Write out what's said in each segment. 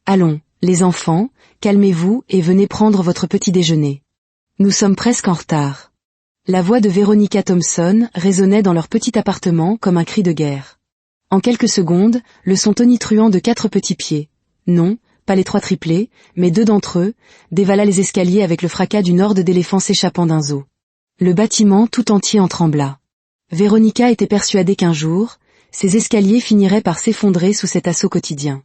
Allons, les enfants, calmez-vous et venez prendre votre petit déjeuner. Nous sommes presque en retard. La voix de Veronica Thompson résonnait dans leur petit appartement comme un cri de guerre. En quelques secondes, le son tonitruant de 4 petits pieds, non, pas les 3 triplés, mais 2 d'entre eux, dévala les escaliers avec le fracas d'une horde d'éléphants s'échappant d'un zoo. Le bâtiment tout entier en trembla. Veronica était persuadée qu'un jour, ces escaliers finiraient par s'effondrer sous cet assaut quotidien.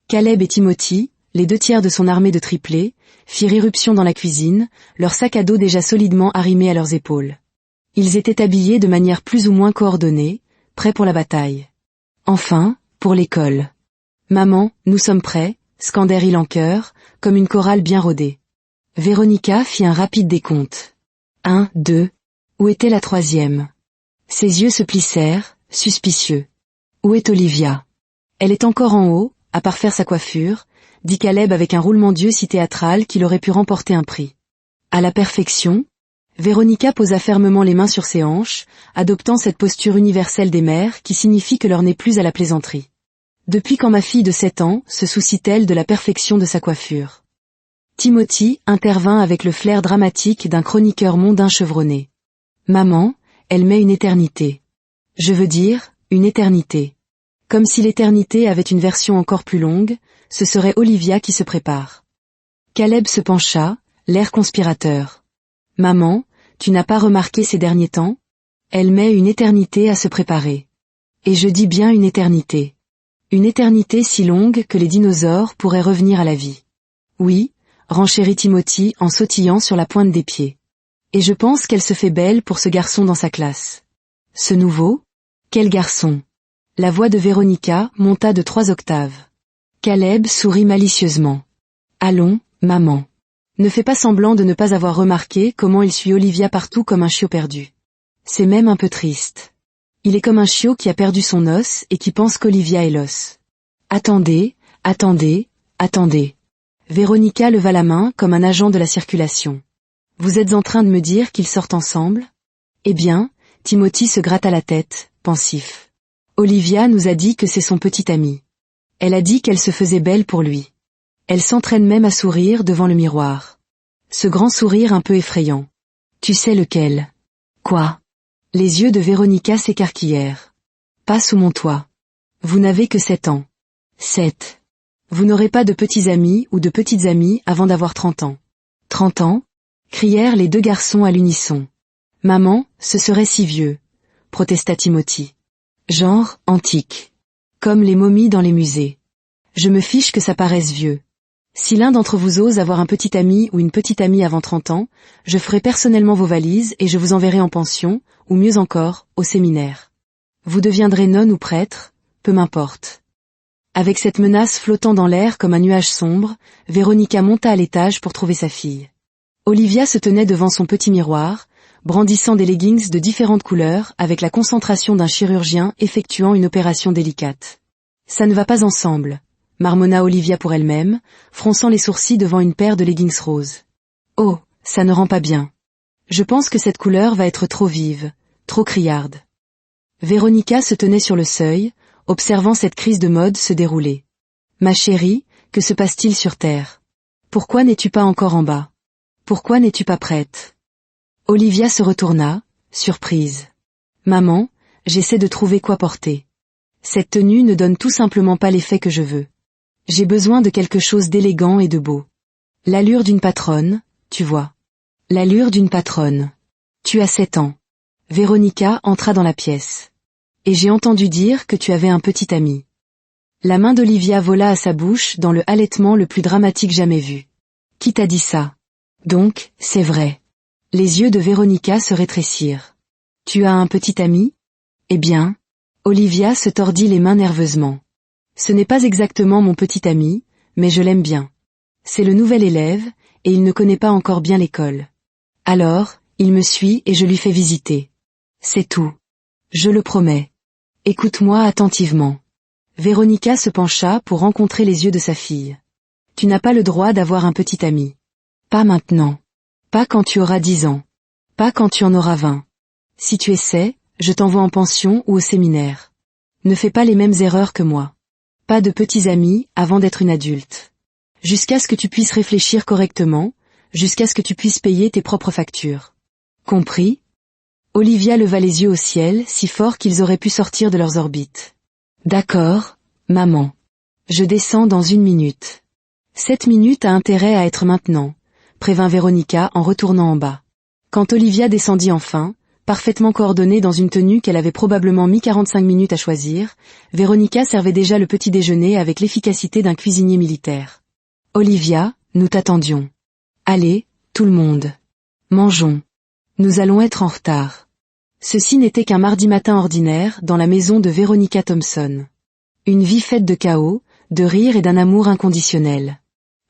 Caleb et Timothy, les 2 tiers de son armée de triplés, firent irruption dans la cuisine, leur sac à dos déjà solidement arrimé à leurs épaules. Ils étaient habillés de manière plus ou moins coordonnée, prêts pour la bataille. Enfin, pour l'école. « Maman, nous sommes prêts », scandèrent-ils en chœur, comme une chorale bien rodée. Veronica fit un rapide décompte. 1, 2. Où était la 3e? Ses yeux se plissèrent, suspicieux. Où est Olivia? Elle est encore en haut, à parfaire sa coiffure, dit Caleb avec un roulement d'yeux si théâtral qu'il aurait pu remporter un prix. À la perfection? Veronica posa fermement les mains sur ses hanches, adoptant cette posture universelle des mères qui signifie que l'heure n'est plus à la plaisanterie. Depuis quand ma fille de 7 ans se soucie-t-elle de la perfection de sa coiffure? Timothy intervint avec le flair dramatique d'un chroniqueur mondain chevronné. Maman, elle met une éternité. Je veux dire, une éternité. Comme si l'éternité avait une version encore plus longue, ce serait Olivia qui se prépare. Caleb se pencha, l'air conspirateur. Maman, tu n'as pas remarqué ces derniers temps? Elle met une éternité à se préparer. Et je dis bien une éternité. Une éternité si longue que les dinosaures pourraient revenir à la vie. Oui, renchérit Timothy en sautillant sur la pointe des pieds. Et je pense qu'elle se fait belle pour ce garçon dans sa classe. Ce nouveau? Quel garçon? La voix de Veronica monta de 3 octaves. Caleb sourit malicieusement. Allons, maman. Ne fais pas semblant de ne pas avoir remarqué comment il suit Olivia partout comme un chiot perdu. C'est même un peu triste. Il est comme un chiot qui a perdu son os et qui pense qu'Olivia est l'os. Attendez, attendez, attendez. Veronica leva la main comme un agent de la circulation. Vous êtes en train de me dire qu'ils sortent ensemble? Eh bien, Timothy se gratta la tête, pensif. Olivia nous a dit que c'est son petit ami. Elle a dit qu'elle se faisait belle pour lui. Elle s'entraîne même à sourire devant le miroir. Ce grand sourire un peu effrayant. Tu sais lequel? Quoi? Les yeux de Veronica s'écarquillèrent. Pas sous mon toit. Vous n'avez que 7 ans. 7. Vous n'aurez pas de petits amis ou de petites amies avant d'avoir 30 ans. 30 ans? Crièrent les 2 garçons à l'unisson. Maman, ce serait si vieux, protesta Timothy. Genre, antique. Comme les momies dans les musées. Je me fiche que ça paraisse vieux. Si l'un d'entre vous ose avoir un petit ami ou une petite amie avant 30 ans, je ferai personnellement vos valises et je vous enverrai en pension, ou mieux encore, au séminaire. Vous deviendrez nonne ou prêtre, peu m'importe. Avec cette menace flottant dans l'air comme un nuage sombre, Veronica monta à l'étage pour trouver sa fille. Olivia se tenait devant son petit miroir, brandissant des leggings de différentes couleurs avec la concentration d'un chirurgien effectuant une opération délicate. Ça ne va pas ensemble, marmonna Olivia pour elle-même, fronçant les sourcils devant une paire de leggings roses. Oh, ça ne rend pas bien. Je pense que cette couleur va être trop vive, trop criarde. Veronica se tenait sur le seuil, observant cette crise de mode se dérouler. Ma chérie, que se passe-t-il sur Terre? Pourquoi n'es-tu pas encore en bas? Pourquoi n'es-tu pas prête? Olivia se retourna, surprise. Maman, j'essaie de trouver quoi porter. Cette tenue ne donne tout simplement pas l'effet que je veux. J'ai besoin de quelque chose d'élégant et de beau. L'allure d'une patronne, tu vois. L'allure d'une patronne. Tu as 7 ans. Veronica entra dans la pièce. Et j'ai entendu dire que tu avais un petit ami. La main d'Olivia vola à sa bouche dans le halètement le plus dramatique jamais vu. Qui t'a dit ça? Donc, c'est vrai. Les yeux de Veronica se rétrécirent. Tu as un petit ami? Eh bien, Olivia se tordit les mains nerveusement. Ce n'est pas exactement mon petit ami, mais je l'aime bien. C'est le nouvel élève, et il ne connaît pas encore bien l'école. Alors, il me suit et je lui fais visiter. C'est tout. Je le promets. Écoute-moi attentivement. Veronica se pencha pour rencontrer les yeux de sa fille. Tu n'as pas le droit d'avoir un petit ami. Pas maintenant. Pas quand tu auras 10 ans. Pas quand tu en auras 20. Si tu essaies, je t'envoie en pension ou au séminaire. Ne fais pas les mêmes erreurs que moi. Pas de petits amis avant d'être une adulte. Jusqu'à ce que tu puisses réfléchir correctement, jusqu'à ce que tu puisses payer tes propres factures. Compris? Olivia leva les yeux au ciel, si fort qu'ils auraient pu sortir de leurs orbites. D'accord, maman. Je descends dans 1 minute. 7 minutes a intérêt à être maintenant, prévint Véronica en retournant en bas. Quand Olivia descendit enfin, parfaitement coordonnée dans une tenue qu'elle avait probablement mis 45 minutes à choisir, Véronica servait déjà le petit déjeuner avec l'efficacité d'un cuisinier militaire. Olivia, nous t'attendions. Allez, tout le monde. Mangeons. Nous allons être en retard. Ceci n'était qu'un mardi matin ordinaire dans la maison de Véronica Thompson. Une vie faite de chaos, de rire et d'un amour inconditionnel.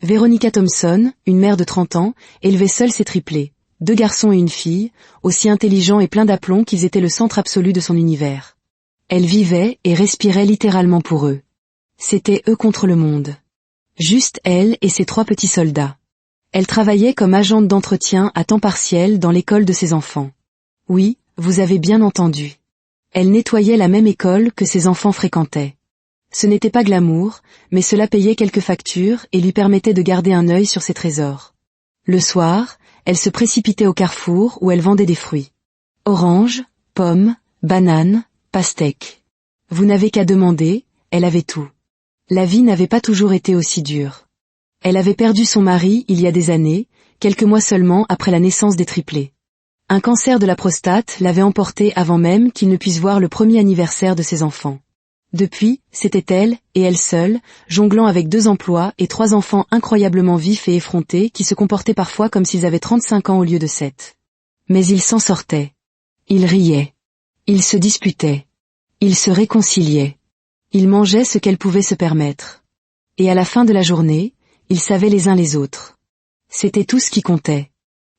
Véronica Thompson, une mère de 30 ans, élevait seule ses triplés, 2 garçons et une fille, aussi intelligents et pleins d'aplomb qu'ils étaient le centre absolu de son univers. Elle vivait et respirait littéralement pour eux. C'était eux contre le monde. Juste elle et ses 3 petits soldats. Elle travaillait comme agente d'entretien à temps partiel dans l'école de ses enfants. Oui, vous avez bien entendu. Elle nettoyait la même école que ses enfants fréquentaient. Ce n'était pas glamour, mais cela payait quelques factures et lui permettait de garder un œil sur ses trésors. Le soir, elle se précipitait au carrefour où elle vendait des fruits. Oranges, pommes, bananes, pastèques. Vous n'avez qu'à demander, elle avait tout. La vie n'avait pas toujours été aussi dure. Elle avait perdu son mari il y a des années, quelques mois seulement après la naissance des triplés. Un cancer de la prostate l'avait emporté avant même qu'il ne puisse voir le premier anniversaire de ses enfants. Depuis, c'était elle, et elle seule, jonglant avec 2 emplois et 3 enfants incroyablement vifs et effrontés qui se comportaient parfois comme s'ils avaient 35 ans au lieu de 7. Mais ils s'en sortaient. Ils riaient. Ils se disputaient. Ils se réconciliaient. Ils mangeaient ce qu'elles pouvaient se permettre. Et à la fin de la journée, ils savaient les uns les autres. C'était tout ce qui comptait.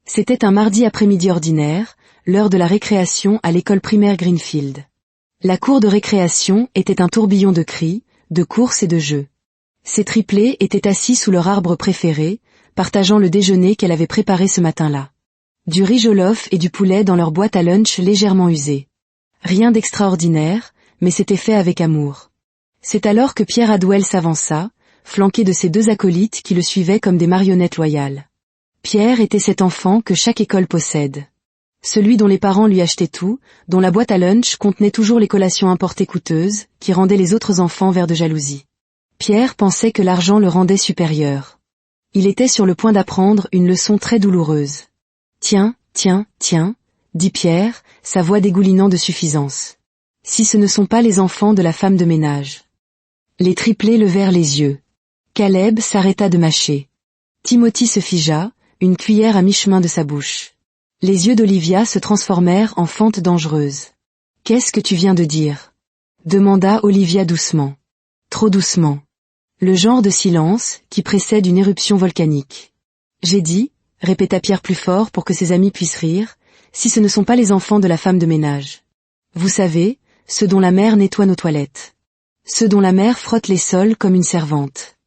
C'était un mardi après-midi ordinaire, l'heure de la récréation à l'école primaire Greenfield. La cour de récréation était un tourbillon de cris, de courses et de jeux. Ces triplés étaient assis sous leur arbre préféré, partageant le déjeuner qu'elle avait préparé ce matin-là. Du riz jollof et du poulet dans leur boîte à lunch légèrement usée. Rien d'extraordinaire, mais c'était fait avec amour. C'est alors que Pierre Hadwell s'avança, flanqué de ses 2 acolytes qui le suivaient comme des marionnettes loyales. Pierre était cet enfant que chaque école possède. Celui dont les parents lui achetaient tout, dont la boîte à lunch contenait toujours les collations importées coûteuses, qui rendaient les autres enfants vers de jalousie. Pierre pensait que l'argent le rendait supérieur. Il était sur le point d'apprendre une leçon très douloureuse. « Tiens, tiens, tiens », dit Pierre, sa voix dégoulinant de suffisance. « Si ce ne sont pas les enfants de la femme de ménage. » Les triplés levèrent les yeux. Caleb s'arrêta de mâcher. Timothy se figea, une cuillère à mi-chemin de sa bouche. Les yeux d'Olivia se transformèrent en fentes dangereuses. « Qu'est-ce que tu viens de dire ?» demanda Olivia doucement. Trop doucement. Le genre de silence qui précède une éruption volcanique. « J'ai dit, » répéta Pierre plus fort pour que ses amis puissent rire, « si ce ne sont pas les enfants de la femme de ménage. Vous savez, ceux dont la mère nettoie nos toilettes. Ceux dont la mère frotte les sols comme une servante.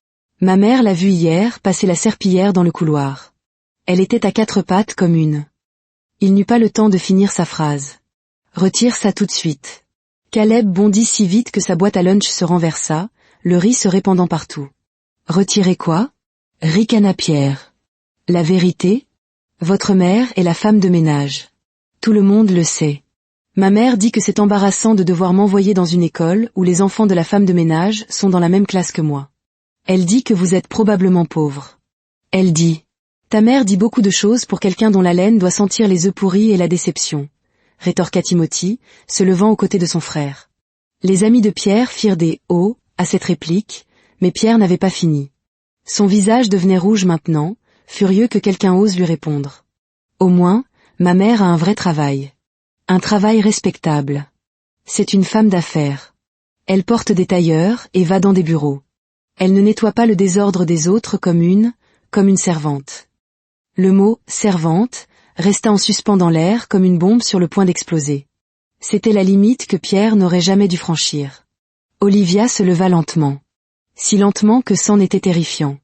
Ma mère l'a vue hier passer la serpillière dans le couloir. Elle était à 4 pattes comme une. » Il n'eut pas le temps de finir sa phrase. « Retire ça tout de suite. » Caleb bondit si vite que sa boîte à lunch se renversa, le riz se répandant partout. « Retirer quoi » ricana Pierre. « La vérité ? Votre mère est la femme de ménage. Tout le monde le sait. Ma mère dit que c'est embarrassant de devoir m'envoyer dans une école où les enfants de la femme de ménage sont dans la même classe que moi. Elle dit que vous êtes probablement pauvre. Elle dit... Ta mère dit beaucoup de choses pour quelqu'un dont la laine doit sentir les œufs pourris et la déception, rétorqua Timothy, se levant aux côtés de son frère. Les amis de Pierre firent des « oh » à cette réplique, mais Pierre n'avait pas fini. Son visage devenait rouge maintenant, furieux que quelqu'un ose lui répondre. Au moins, ma mère a un vrai travail. Un travail respectable. C'est une femme d'affaires. Elle porte des tailleurs et va dans des bureaux. Elle ne nettoie pas le désordre des autres comme une servante. Le mot « servante » resta en suspens dans l'air comme une bombe sur le point d'exploser. C'était la limite que Pierre n'aurait jamais dû franchir. Olivia se leva lentement. Si lentement que c'en était terrifiant.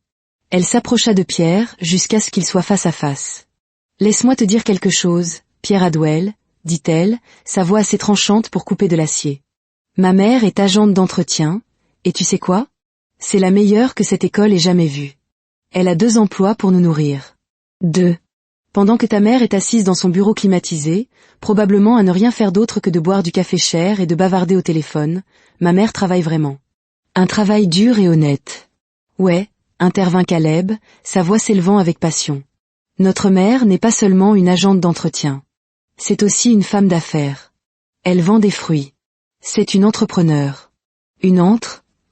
Elle s'approcha de Pierre jusqu'à ce qu'ils soient face à face. « Laisse-moi te dire quelque chose, Pierre Hadwell, » dit-elle, sa voix assez tranchante pour couper de l'acier. « Ma mère est agente d'entretien, et tu sais quoi ? C'est la meilleure que cette école ait jamais vue. Elle a 2 emplois pour nous nourrir. 2. Pendant que ta mère est assise dans son bureau climatisé, probablement à ne rien faire d'autre que de boire du café cher et de bavarder au téléphone, ma mère travaille vraiment. Un travail dur et honnête. Ouais, intervint Caleb, sa voix s'élevant avec passion. Notre mère n'est pas seulement une agente d'entretien. C'est aussi une femme d'affaires. Elle vend des fruits. C'est une entrepreneur.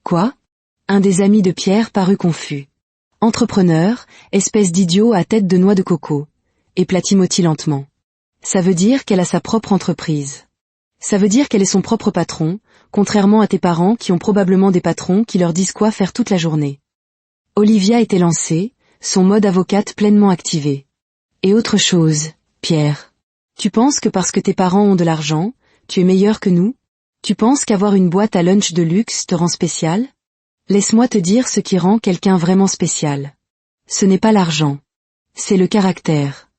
Quoi? Un des amis de Pierre parut confus. Entrepreneur, espèce d'idiot à tête de noix de coco. Épla Timothy lentement. Ça veut dire qu'elle a sa propre entreprise. Ça veut dire qu'elle est son propre patron, contrairement à tes parents qui ont probablement des patrons qui leur disent quoi faire toute la journée. Olivia était lancée, son mode avocate pleinement activé. Et autre chose, Pierre. Tu penses que parce que tes parents ont de l'argent, tu es meilleur que nous? Tu penses qu'avoir une boîte à lunch de luxe te rend spécial? Laisse-moi te dire ce qui rend quelqu'un vraiment spécial. Ce n'est pas l'argent. C'est le caractère.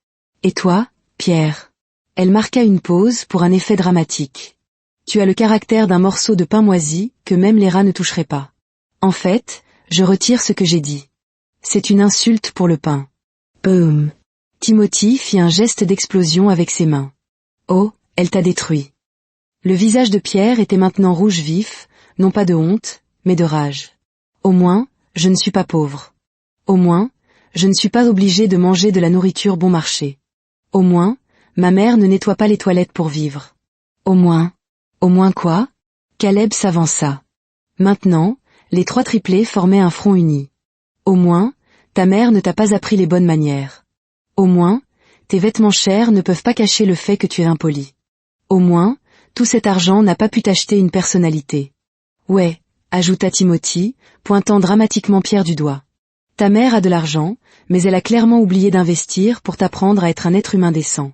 Et toi, Pierre? Elle marqua une pause pour un effet dramatique. Tu as le caractère d'un morceau de pain moisi que même les rats ne toucheraient pas. En fait, je retire ce que j'ai dit. C'est une insulte pour le pain. Boum. Timothy fit un geste d'explosion avec ses mains. Oh, elle t'a détruit. Le visage de Pierre était maintenant rouge vif, non pas de honte, mais de rage. Au moins, je ne suis pas pauvre. Au moins, je ne suis pas obligé de manger de la nourriture bon marché. Au moins, ma mère ne nettoie pas les toilettes pour vivre. Au moins quoi? Caleb s'avança. Maintenant, les 3 triplés formaient un front uni. Au moins, ta mère ne t'a pas appris les bonnes manières. Au moins, tes vêtements chers ne peuvent pas cacher le fait que tu es impoli. Au moins, tout cet argent n'a pas pu t'acheter une personnalité. Ouais, ajouta Timothy, pointant dramatiquement Pierre du doigt. Ta mère a de l'argent, mais elle a clairement oublié d'investir pour t'apprendre à être un être humain décent.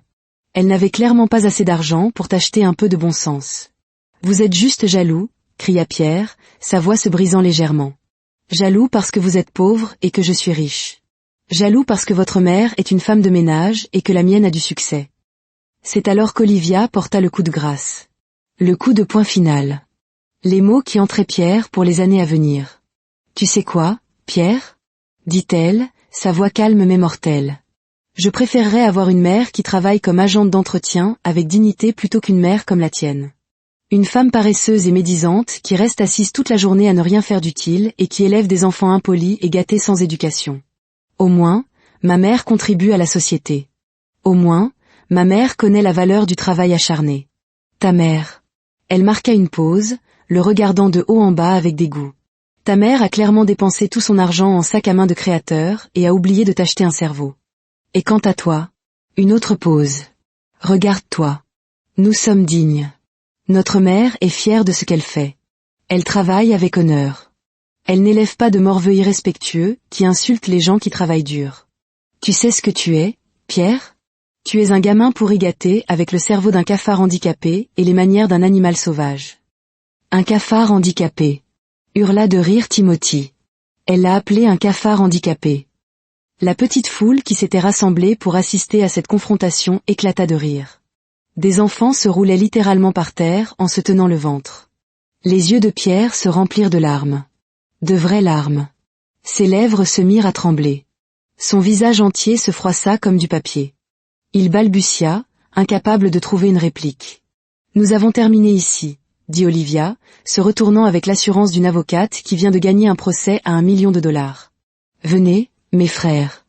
Elle n'avait clairement pas assez d'argent pour t'acheter un peu de bon sens. Vous êtes juste jaloux, cria Pierre, sa voix se brisant légèrement. Jaloux parce que vous êtes pauvre et que je suis riche. Jaloux parce que votre mère est une femme de ménage et que la mienne a du succès. C'est alors qu'Olivia porta le coup de grâce. Le coup de point final. Les mots qui entraient Pierre pour les années à venir. Tu sais quoi, Pierre? Dit-elle, sa voix calme mais mortelle. Je préférerais avoir une mère qui travaille comme agente d'entretien avec dignité plutôt qu'une mère comme la tienne. Une femme paresseuse et médisante qui reste assise toute la journée à ne rien faire d'utile et qui élève des enfants impolis et gâtés sans éducation. Au moins, ma mère contribue à la société. Au moins, ma mère connaît la valeur du travail acharné. Ta mère. Elle marqua une pause, le regardant de haut en bas avec dégoût. Ta mère a clairement dépensé tout son argent en sac à main de créateur et a oublié de t'acheter un cerveau. Et quant à toi? Une autre pause. Regarde-toi. Nous sommes dignes. Notre mère est fière de ce qu'elle fait. Elle travaille avec honneur. Elle n'élève pas de morveux irrespectueux qui insultent les gens qui travaillent dur. Tu sais ce que tu es, Pierre? Tu es un gamin pourri gâté avec le cerveau d'un cafard handicapé et les manières d'un animal sauvage. Un cafard handicapé. Hurla de rire Timothy. Elle l'a appelé un cafard handicapé. La petite foule qui s'était rassemblée pour assister à cette confrontation éclata de rire. Des enfants se roulaient littéralement par terre en se tenant le ventre. Les yeux de Pierre se remplirent de larmes. De vraies larmes. Ses lèvres se mirent à trembler. Son visage entier se froissa comme du papier. Il balbutia, incapable de trouver une réplique. Nous avons terminé ici, dit Olivia, se retournant avec l'assurance d'une avocate qui vient de gagner un procès à $1 million. Venez, mes frères.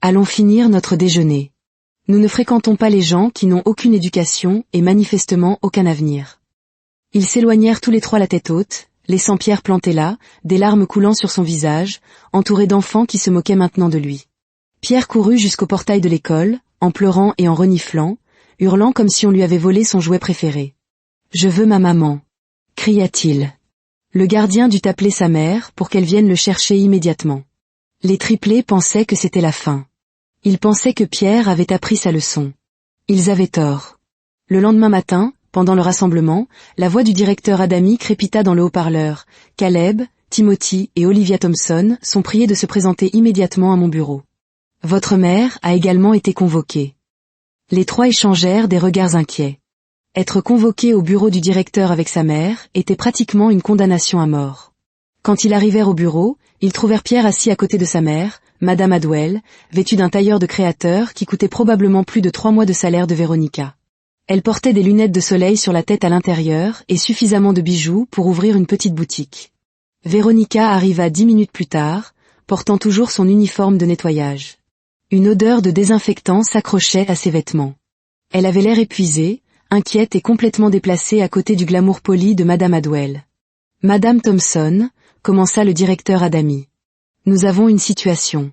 Allons finir notre déjeuner. Nous ne fréquentons pas les gens qui n'ont aucune éducation et manifestement aucun avenir. Ils s'éloignèrent tous les 3 la tête haute, laissant Pierre planté là, des larmes coulant sur son visage, entouré d'enfants qui se moquaient maintenant de lui. Pierre courut jusqu'au portail de l'école, en pleurant et en reniflant, hurlant comme si on lui avait volé son jouet préféré. « Je veux ma maman !» cria-t-il. Le gardien dut appeler sa mère pour qu'elle vienne le chercher immédiatement. Les triplés pensaient que c'était la fin. Ils pensaient que Pierre avait appris sa leçon. Ils avaient tort. Le lendemain matin, pendant le rassemblement, la voix du directeur Adami crépita dans le haut-parleur. « Caleb, Timothy et Olivia Thompson sont priés de se présenter immédiatement à mon bureau. Votre mère a également été convoquée. » Les 3 échangèrent des regards inquiets. Être convoqué au bureau du directeur avec sa mère était pratiquement une condamnation à mort. Quand ils arrivèrent au bureau, ils trouvèrent Pierre assis à côté de sa mère, Madame Hadwell, vêtue d'un tailleur de créateur qui coûtait probablement plus de 3 mois de salaire de Véronica. Elle portait des lunettes de soleil sur la tête à l'intérieur et suffisamment de bijoux pour ouvrir une petite boutique. Véronica arriva 10 minutes plus tard, portant toujours son uniforme de nettoyage. Une odeur de désinfectant s'accrochait à ses vêtements. Elle avait l'air épuisée, inquiète et complètement déplacée à côté du glamour poli de Madame Hadwell. « Madame Thompson », commença le directeur Adami. « Nous avons une situation. »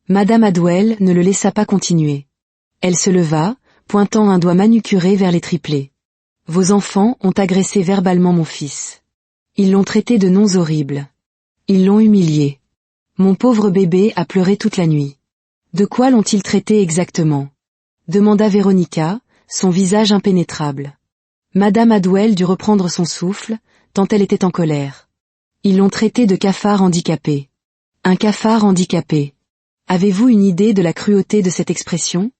Madame Hadwell ne le laissa pas continuer. Elle se leva, pointant un doigt manucuré vers les triplés. « Vos enfants ont agressé verbalement mon fils. Ils l'ont traité de noms horribles. Ils l'ont humilié. Mon pauvre bébé a pleuré toute la nuit. De quoi l'ont-ils traité exactement ? Demanda Véronica, son visage impénétrable. Madame Hadwell dut reprendre son souffle, tant elle était en colère. Ils l'ont traité de cafard handicapé. Un cafard handicapé. Avez-vous une idée de la cruauté de cette expression ?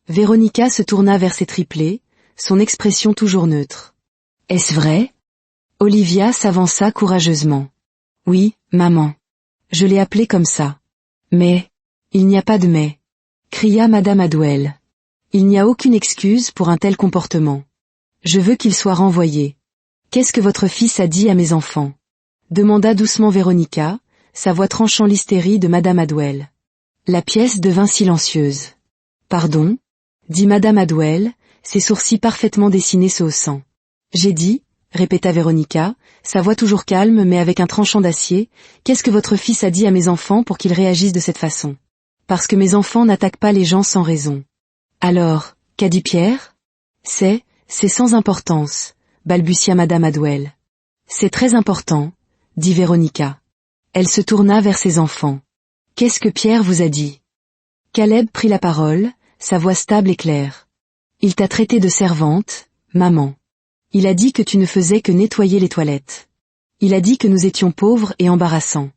Véronica se tourna vers ses triplés, son expression toujours neutre. Est-ce vrai ? Olivia s'avança courageusement. Oui, maman. Je l'ai appelé comme ça. Mais, il n'y a pas de mais, cria Madame Hadwell. Il n'y a aucune excuse pour un tel comportement. Je veux qu'il soit renvoyé. Qu'est-ce que votre fils a dit à mes enfants ? Demanda doucement Véronica, sa voix tranchant l'hystérie de Madame Hadwell. La pièce devint silencieuse. Pardon ? Dit Madame Hadwell, ses sourcils parfaitement dessinés se haussant. J'ai dit, répéta Véronica, sa voix toujours calme mais avec un tranchant d'acier, qu'est-ce que votre fils a dit à mes enfants pour qu'ils réagissent de cette façon ? Parce que mes enfants n'attaquent pas les gens sans raison. Alors, qu'a dit Pierre ? C'est sans importance, balbutia Madame Hadwell. C'est très important, dit Véronica. Elle se tourna vers ses enfants. Qu'est-ce que Pierre vous a dit ? Caleb prit la parole, sa voix stable et claire. Il t'a traité de servante, maman. Il a dit que tu ne faisais que nettoyer les toilettes. Il a dit que nous étions pauvres et embarrassants.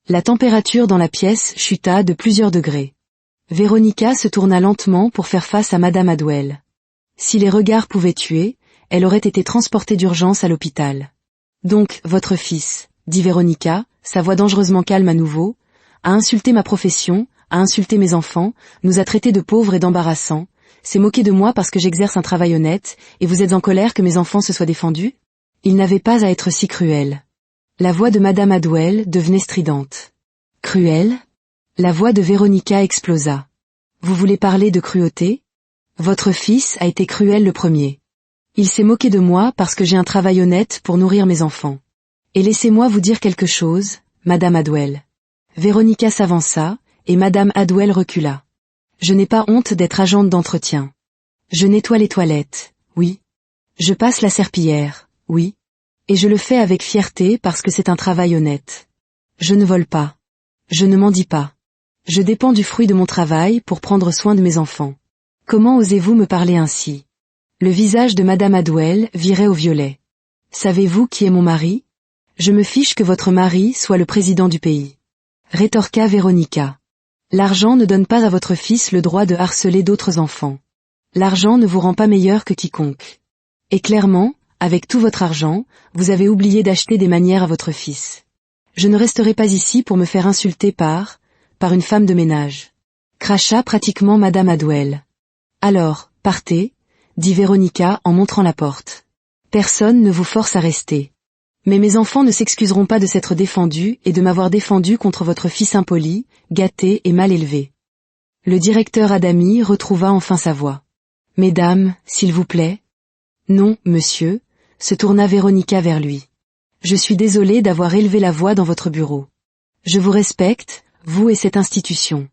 La température dans la pièce chuta de plusieurs degrés. Véronica se tourna lentement pour faire face à Madame Hadwell. Si les regards pouvaient tuer, elle aurait été transportée d'urgence à l'hôpital. Donc, votre fils, dit Véronica, sa voix dangereusement calme à nouveau, a insulté ma profession, a insulté mes enfants, nous a traités de pauvres et d'embarrassants, s'est moqué de moi parce que j'exerce un travail honnête, et vous êtes en colère que mes enfants se soient défendus ? Il n'avait pas à être si cruel. La voix de Madame Hadwell devenait stridente. Cruel ? La voix de Véronica explosa. Vous voulez parler de cruauté ? Votre fils a été cruel le premier. Il s'est moqué de moi parce que j'ai un travail honnête pour nourrir mes enfants. Et laissez-moi vous dire quelque chose, Madame Hadwell. Véronica s'avança, et Madame Hadwell recula. Je n'ai pas honte d'être agente d'entretien. Je nettoie les toilettes, oui. Je passe la serpillière, oui. Et je le fais avec fierté parce que c'est un travail honnête. Je ne vole pas. Je ne mendie pas. Je dépends du fruit de mon travail pour prendre soin de mes enfants. Comment osez-vous me parler ainsi ? Le visage de Madame Hadwell virait au violet. Savez-vous qui est mon mari ? Je me fiche que votre mari soit le président du pays. Rétorqua Véronica. L'argent ne donne pas à votre fils le droit de harceler d'autres enfants. L'argent ne vous rend pas meilleur que quiconque. Et clairement, avec tout votre argent, vous avez oublié d'acheter des manières à votre fils. Je ne resterai pas ici pour me faire insulter par une femme de ménage. Cracha pratiquement Madame Hadwell. Alors, partez, dit Véronica en montrant la porte. Personne ne vous force à rester. Mais mes enfants ne s'excuseront pas de s'être défendus et de m'avoir défendu contre votre fils impoli, gâté et mal élevé. Le directeur Adami retrouva enfin sa voix. Mesdames, s'il vous plaît. Non, monsieur, se tourna Véronica vers lui. Je suis désolée d'avoir élevé la voix dans votre bureau. Je vous respecte, vous et cette institution.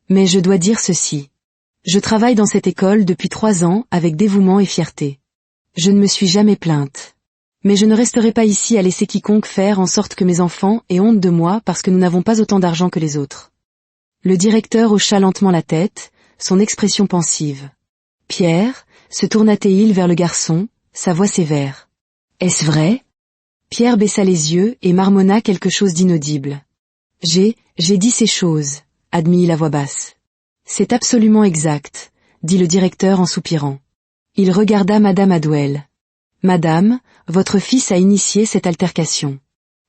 Mais je dois dire ceci. Je travaille dans cette école depuis 3 ans avec dévouement et fierté. Je ne me suis jamais plainte. Mais je ne resterai pas ici à laisser quiconque faire en sorte que mes enfants aient honte de moi parce que nous n'avons pas autant d'argent que les autres. Le directeur hocha lentement la tête, son expression pensive. Pierre, se tourna-t-il vers le garçon, sa voix sévère. Est-ce vrai ? Pierre baissa les yeux et marmonna quelque chose d'inaudible. J'ai dit ces choses, admit la voix basse. C'est absolument exact, dit le directeur en soupirant. Il regarda Madame Hadwell. Madame, votre fils a initié cette altercation.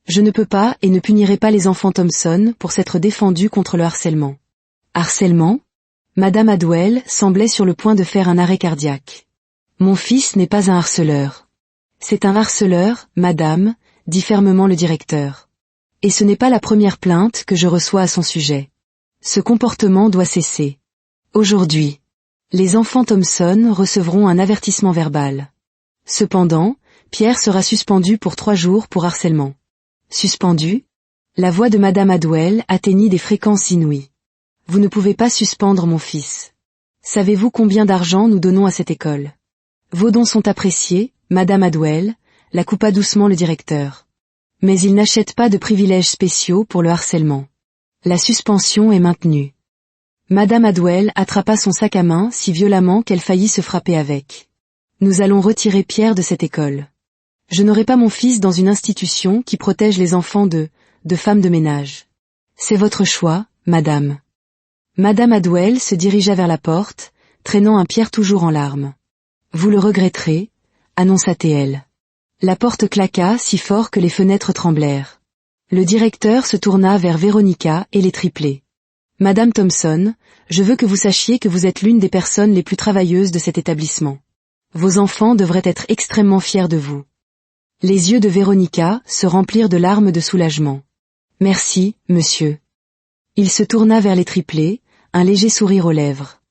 Je ne peux pas et ne punirai pas les enfants Thompson pour s'être défendus contre le harcèlement. Harcèlement ? Madame Hadwell semblait sur le point de faire un arrêt cardiaque. Mon fils n'est pas un harceleur. C'est un harceleur, madame, dit fermement le directeur. Et ce n'est pas la première plainte que je reçois à son sujet. Ce comportement doit cesser. Aujourd'hui, les enfants Thompson recevront un avertissement verbal. Cependant, Pierre sera suspendu pour 3 jours pour harcèlement. Suspendu ? La voix de Madame Hadwell atteignit des fréquences inouïes. Vous ne pouvez pas suspendre mon fils. Savez-vous combien d'argent nous donnons à cette école ? Vos dons sont appréciés, Madame Hadwell, la coupa doucement le directeur. Mais il n'achète pas de privilèges spéciaux pour le harcèlement. La suspension est maintenue. Madame Hadwell attrapa son sac à main si violemment qu'elle faillit se frapper avec. Nous allons retirer Pierre de cette école. Je n'aurai pas mon fils dans une institution qui protège les enfants de femmes de ménage. C'est votre choix, madame. Madame Hadwell se dirigea vers la porte, traînant un Pierre toujours en larmes. Vous le regretterez, annonça-t-elle. La porte claqua si fort que les fenêtres tremblèrent. Le directeur se tourna vers Véronica et les triplés. Madame Thompson, je veux que vous sachiez que vous êtes l'une des personnes les plus travailleuses de cet établissement. Vos enfants devraient être extrêmement fiers de vous. Les yeux de Véronica se remplirent de larmes de soulagement. Merci, monsieur. Il se tourna vers les triplés, un léger sourire aux lèvres.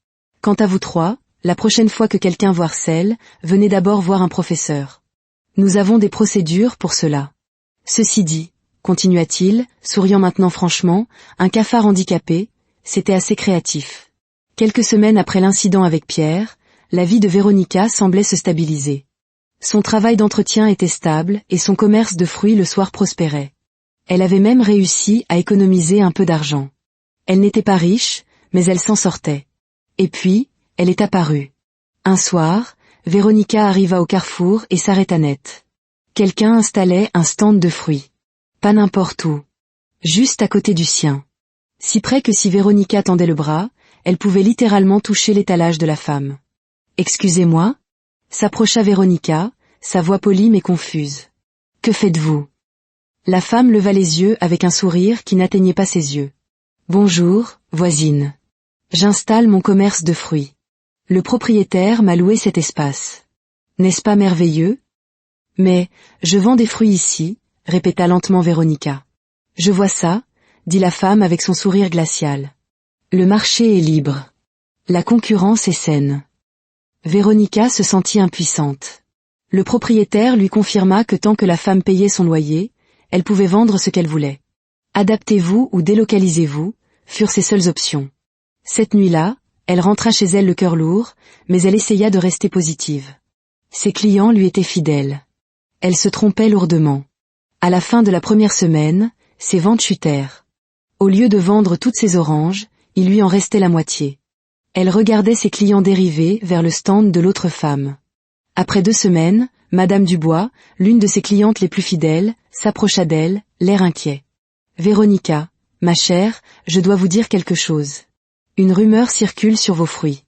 Quant à vous 3, la prochaine fois que quelqu'un vous harcèle, venez d'abord voir un professeur. Nous avons des procédures pour cela. Ceci dit, continua-t-il, souriant maintenant franchement, un cafard handicapé, c'était assez créatif. Quelques semaines après l'incident avec Pierre, la vie de Véronica semblait se stabiliser. Son travail d'entretien était stable et son commerce de fruits le soir prospérait. Elle avait même réussi à économiser un peu d'argent. Elle n'était pas riche, mais elle s'en sortait. Et puis, elle est apparue. Un soir, Véronica arriva au carrefour et s'arrêta net. Quelqu'un installait un stand de fruits. Pas n'importe où. Juste à côté du sien. Si près que si Véronica tendait le bras, elle pouvait littéralement toucher l'étalage de la femme. « Excusez-moi » s'approcha Véronica, sa voix polie mais confuse. « Que faites-vous » La femme leva les yeux avec un sourire qui n'atteignait pas ses yeux. « Bonjour, voisine. J'installe mon commerce de fruits. Le propriétaire m'a loué cet espace. N'est-ce pas merveilleux ? Mais, je vends des fruits ici, répéta lentement Véronica. Je vois ça, dit la femme avec son sourire glacial. Le marché est libre. La concurrence est saine. Véronica se sentit impuissante. Le propriétaire lui confirma que tant que la femme payait son loyer, elle pouvait vendre ce qu'elle voulait. Adaptez-vous ou délocalisez-vous, furent ses seules options. Cette nuit-là, elle rentra chez elle le cœur lourd, mais elle essaya de rester positive. Ses clients lui étaient fidèles. Elle se trompait lourdement. À la fin de la première semaine, ses ventes chutèrent. Au lieu de vendre toutes ses oranges, il lui en restait la moitié. Elle regardait ses clients dériver vers le stand de l'autre femme. Après 2 semaines, Madame Dubois, l'une de ses clientes les plus fidèles, s'approcha d'elle, l'air inquiet. « Véronica, ma chère, je dois vous dire quelque chose. Une rumeur circule sur vos fruits.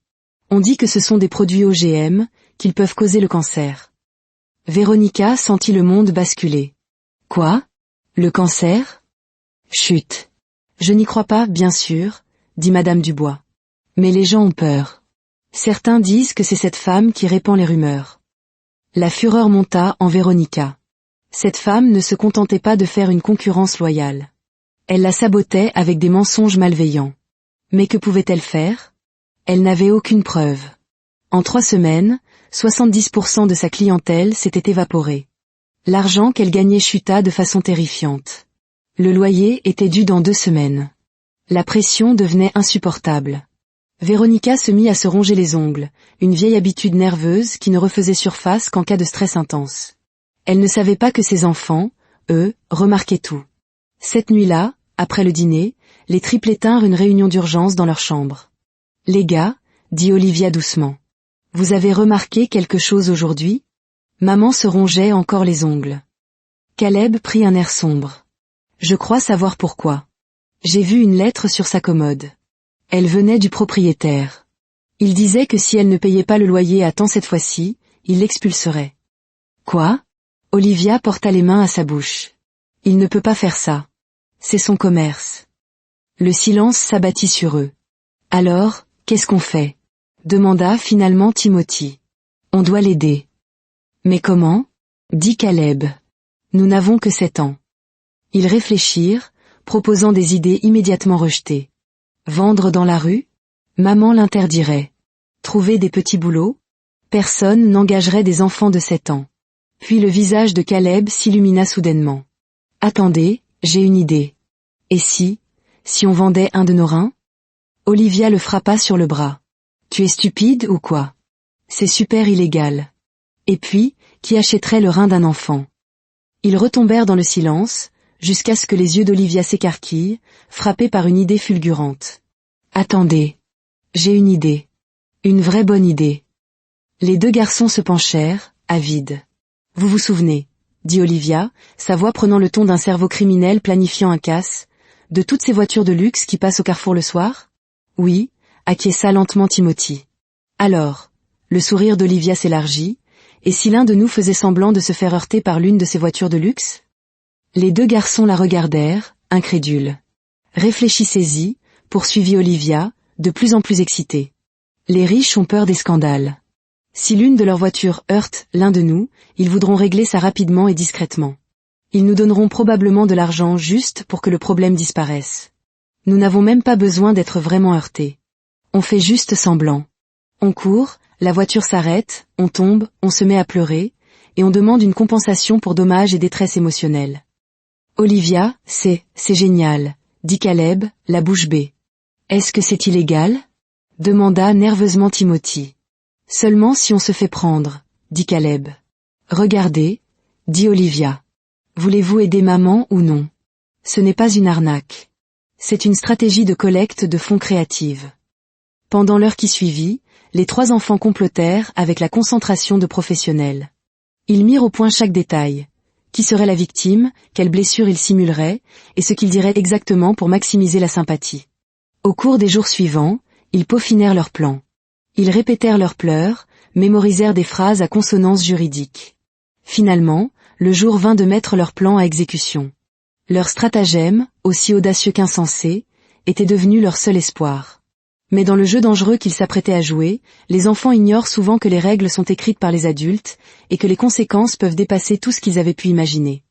On dit que ce sont des produits OGM, qu'ils peuvent causer le cancer. » Véronica sentit le monde basculer. « Quoi ? Le cancer ? Chut. Je n'y crois pas, bien sûr, dit Madame Dubois. Mais les gens ont peur. Certains disent que c'est cette femme qui répand les rumeurs. La fureur monta en Véronica. Cette femme ne se contentait pas de faire une concurrence loyale. Elle la sabotait avec des mensonges malveillants. Mais que pouvait-elle faire ? Elle n'avait aucune preuve. En 3 semaines, 70% de sa clientèle s'était évaporée. L'argent qu'elle gagnait chuta de façon terrifiante. Le loyer était dû dans 2 semaines. La pression devenait insupportable. Véronica se mit à se ronger les ongles, une vieille habitude nerveuse qui ne refaisait surface qu'en cas de stress intense. Elle ne savait pas que ses enfants, eux, remarquaient tout. Cette nuit-là, après le dîner, les triplés tinrent une réunion d'urgence dans leur chambre. « Les gars, » dit Olivia doucement. « Vous avez remarqué quelque chose aujourd'hui ?» Maman se rongeait encore les ongles. Caleb prit un air sombre. « Je crois savoir pourquoi. J'ai vu une lettre sur sa commode. Elle venait du propriétaire. Il disait que si elle ne payait pas le loyer à temps cette fois-ci, il l'expulserait. » Quoi ? Olivia porta les mains à sa bouche. Il ne peut pas faire ça. C'est son commerce. Le silence s'abattit sur eux. Alors, qu'est-ce qu'on fait? Demanda finalement Timothy. On doit l'aider. Mais comment? Dit Caleb. Nous n'avons que 7 ans. Ils réfléchirent, proposant des idées immédiatement rejetées. Vendre dans la rue? Maman l'interdirait. Trouver des petits boulots? Personne n'engagerait des enfants de 7 ans. Puis le visage de Caleb s'illumina soudainement. Attendez, j'ai une idée. Et si on vendait un de nos reins? Olivia le frappa sur le bras. Tu es stupide ou quoi? C'est super illégal. Et puis, qui achèterait le rein d'un enfant? Ils retombèrent dans le silence, jusqu'à ce que les yeux d'Olivia s'écarquillent, frappés par une idée fulgurante. Attendez. J'ai une idée. Une vraie bonne idée. Les 2 garçons se penchèrent, avides. Vous vous souvenez, dit Olivia, sa voix prenant le ton d'un cerveau criminel planifiant un casse, de toutes ces voitures de luxe qui passent au carrefour le soir? Oui, acquiesça lentement Timothy. Alors, le sourire d'Olivia s'élargit, et si l'un de nous faisait semblant de se faire heurter par l'une de ces voitures de luxe? Les 2 garçons la regardèrent, incrédules. Réfléchissez-y, poursuivit Olivia, de plus en plus excitée. Les riches ont peur des scandales. Si l'une de leurs voitures heurte l'un de nous, ils voudront régler ça rapidement et discrètement. Ils nous donneront probablement de l'argent juste pour que le problème disparaisse. Nous n'avons même pas besoin d'être vraiment heurtés. On fait juste semblant. On court, la voiture s'arrête, on tombe, on se met à pleurer, et on demande une compensation pour dommages et détresse émotionnelle. Olivia, c'est génial, dit Caleb, la bouche bée. Est-ce que c'est illégal? Demanda nerveusement Timothy. Seulement si on se fait prendre, dit Caleb. Regardez, dit Olivia. Voulez-vous aider maman ou non? Ce n'est pas une arnaque. C'est une stratégie de collecte de fonds créative. Pendant l'heure qui suivit, les 3 enfants complotèrent avec la concentration de professionnels. Ils mirent au point chaque détail. Qui serait la victime, quelle blessure il simulerait, et ce qu'il dirait exactement pour maximiser la sympathie. Au cours des jours suivants, ils peaufinèrent leurs plans. Ils répétèrent leurs pleurs, mémorisèrent des phrases à consonance juridique. Finalement, le jour vint de mettre leur plan à exécution. Leur stratagème, aussi audacieux qu'insensé, était devenu leur seul espoir. Mais dans le jeu dangereux qu'ils s'apprêtaient à jouer, les enfants ignorent souvent que les règles sont écrites par les adultes, et que les conséquences peuvent dépasser tout ce qu'ils avaient pu imaginer.